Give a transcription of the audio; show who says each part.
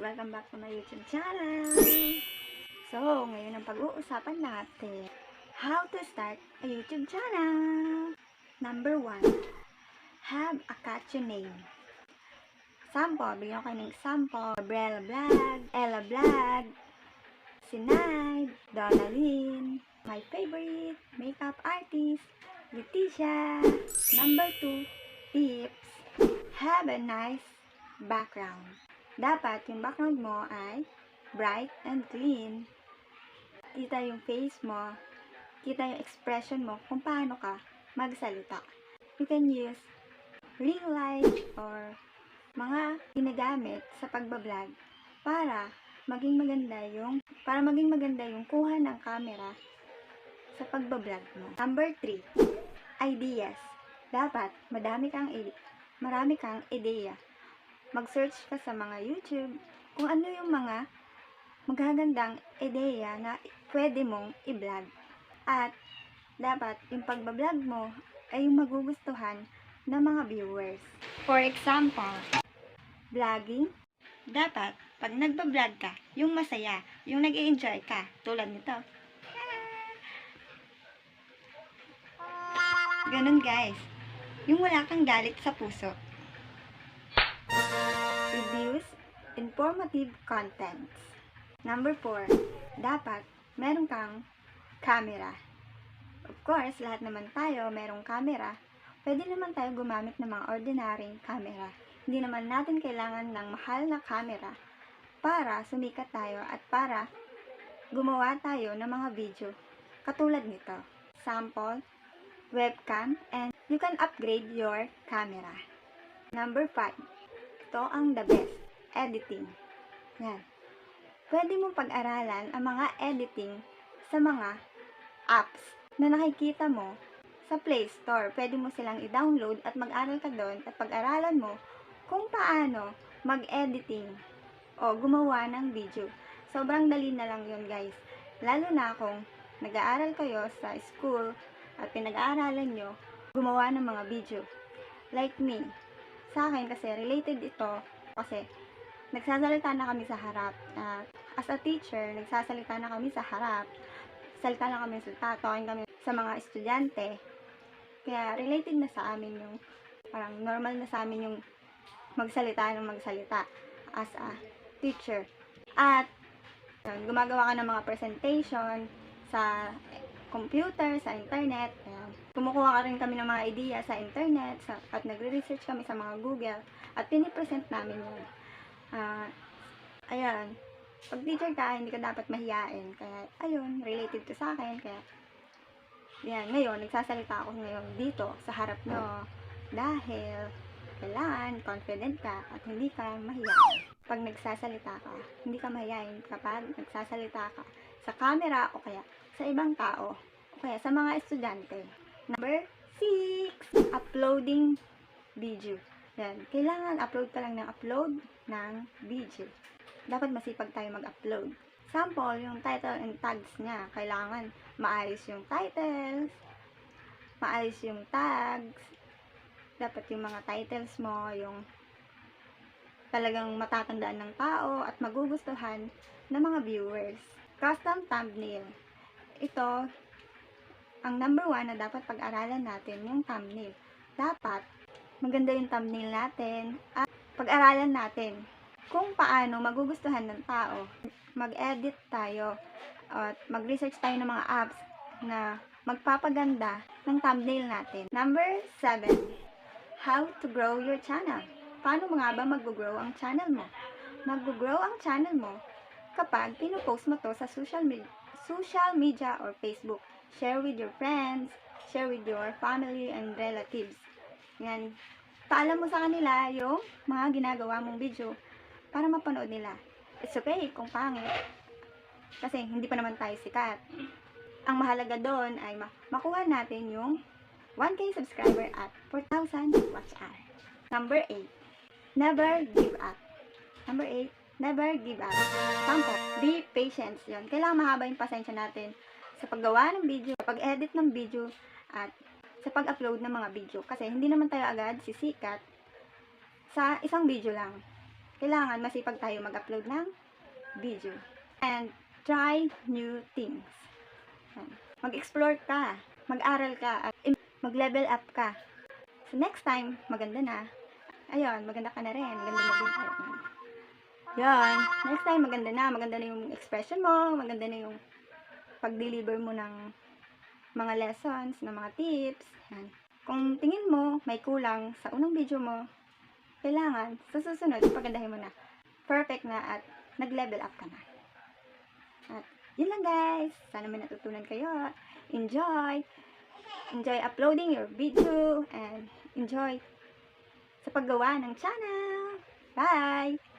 Speaker 1: Welcome back to my YouTube channel! So, ngayon ang pag-uusapan natin, how to start a YouTube channel. Number 1, have a catchy name. Sample, bigyan ko kayo ng example. Gabriela Vlog, Ella Vlog, Sinaid, Donalyn, my favorite makeup artist, Leticia. Number 2, tips, have a nice background. Dapat yung background mo ay bright and clean. Kita yung face mo, kita yung expression mo kung paano ka magsalita. You can use ring light or mga ginagamit sa pagbablog para maging maganda yung kuha ng camera sa pagbablog mo. Number 3, ideas. Dapat marami kang ideya. Mag-search ka sa mga YouTube kung ano yung mga magagandang ideya na pwede mong i-vlog. At dapat yung pagbablog mo ay yung magugustuhan ng mga viewers. For example, vlogging. Dapat, pag nagbablog ka, yung masaya, yung nag-i-enjoy ka, tulad nito. Ganun guys. Yung wala kang galit sa puso. Reviews, informative contents. Number 4, dapat meron kang camera. Of course, lahat naman tayo merong camera. Pwede naman tayo gumamit ng mga ordinary camera. Hindi naman natin kailangan ng mahal na camera para sumikat tayo at para gumawa tayo ng mga video katulad nito. Sample, webcam, and you can upgrade your camera. Number 5, ito ang the best, editing. Yan. Pwede mong pag-aralan ang mga editing sa mga apps na nakikita mo sa Play Store. Pwede mo silang i-download at mag-aral ka doon at pag-aralan mo kung paano mag-editing o gumawa ng video. Sobrang dali na lang yun guys. Lalo na kung nag-aaral kayo sa school at pinag-aaralan nyo gumawa ng mga video. Like me. Sa akin kasi related ito kasi nagsasalita na kami sa harap. As a teacher, nagsasalita na kami sa harap. Salita na kami sa talking kami sa mga estudyante. Kaya related na sa amin yung parang normal na sa amin yung magsalita as a teacher. At gumagawa ka ng mga presentation sa computer, sa internet. Ayan. Kumukuha ka rin kami ng mga idea sa internet at nagre-research kami sa mga Google at pinipresent namin yun. Ayan. Pag teacher ka, hindi ka dapat mahiyain. Kaya, ayun, related to sa akin. Kaya, yan, ngayon, nagsasalita ako ngayon dito sa harap nyo dahil kailangan confident ka at hindi ka mahiyain. Pag nagsasalita ka, hindi ka mahiyain kapag nagsasalita ka sa camera o kaya sa ibang tao o kaya sa mga estudyante. Number 6, uploading video. Yan, kailangan upload ka lang ng upload ng video. Dapat masipag tayo mag-upload. Sample, yung title and tags niya. Kailangan maayos yung titles, maayos yung tags. Dapat yung mga titles mo, yung talagang matatandaan ng tao at magugustuhan ng mga viewers. Custom thumbnail. Ito, ang number 1 na dapat pag-aralan natin, yung thumbnail. Dapat maganda yung thumbnail natin at pag-aralan natin kung paano magugustuhan ng tao. Mag-edit tayo at mag-research tayo ng mga apps na magpapaganda ng thumbnail natin. Number 7, how to grow your channel. Paano nga ba mag-grow ang channel mo? Mag-grow ang channel mo kapag pinupost mo to sa social media or Facebook. Share with your friends, share with your family and relatives. Yan. Paalam mo sa kanila yung mga ginagawa mong video para mapanood nila. It's okay kung pangit. Kasi hindi pa naman tayo sikat. Ang mahalaga doon ay makuha natin yung 1K subscriber at 4,000 watch hour. Number 8, never give up. Number 8, never give up. Sample, be patient. Yun. Kailangan mahaba yung pasensya natin sa paggawa ng video, sa pag-edit ng video, at sa pag-upload ng mga video. Kasi hindi naman tayo agad sisikat sa isang video lang. kailangan masipag tayo mag-upload ng video. And try new things. Yan. Mag-explore ka, mag-aral ka, at mag-level up ka. So next time, maganda na. Ayun, maganda ka na rin. Maganda na din. Yan. Next time, maganda na yung expression mo, maganda na yung pag-deliver mo ng mga lessons, ng mga tips. Yan. Kung tingin mo may kulang sa unang video mo, kailangan sa susunod, pagandahin mo na. Perfect na at nag-level up ka na. At yun lang guys. Sana may natutunan kayo. Enjoy! Enjoy uploading your video and enjoy sa paggawa ng channel. Bye!